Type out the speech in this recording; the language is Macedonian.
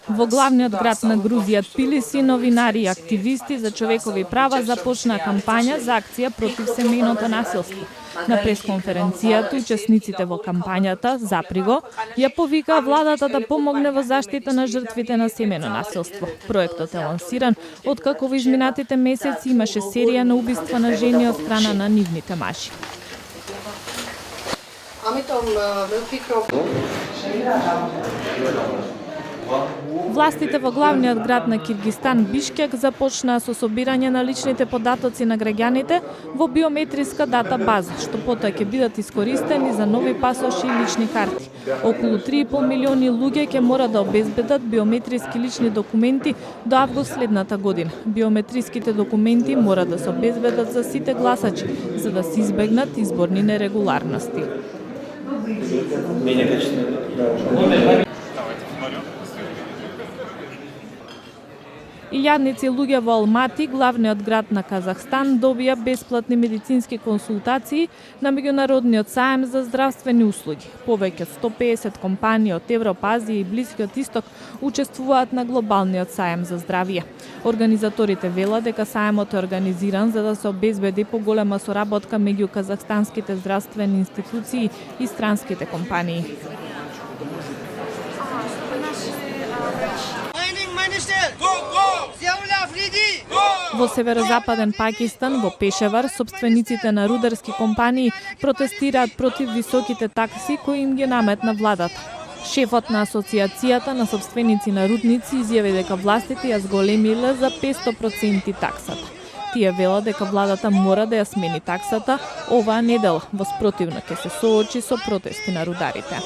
Во главниот град на Грузија Тбилиси новинари и активисти за човекови права започнаа кампања за акција против семејното насилство. На пресконференцијата учесниците во кампањата заприго ја повикаа владата да помогне во заштита на жртвите на семејно насилство. Проектот е лансиран откако во изминатите месеци имаше серија на убиства на жени од страна на нивните мажи. Властите во главниот град на Киргистан Бишкек започнаа со собирање на личните податоци на граѓаните во биометриска дата база, што потоа ќе бидат искористени за нови пасоши и лични карти. Околу 3,5 милиони луѓе ќе мора да обезбедат биометриски лични документи до август следната година. Биометриските документи мора да се обезбедат за сите гласачи, за да се избегнат изборни нерегуларности. Илјадници луѓе во Алмати, главниот град на Казахстан, добија бесплатни медицински консултации на меѓународниот саем за здравствени услуги. Повеќе од 150 компании од Европа, Азија и Блискиот Исток учествуваат на глобалниот саем за здравје. Организаторите велат дека саемот е организиран за да се обезбеди поголема соработка меѓу казахстанските здравствени институции и странските компании. Во северозападен Пакистан, во Пешевар, собствениците на рударски компании протестираат против високите такси кои им ги наметна владата. Шефот на Асоциацијата на собственици на рудници изјави дека властите ја зголемиле за 500% таксата. Тие велат дека владата мора да ја смени таксата оваа недела, во спротивно ќе се соочи со протести на рударите.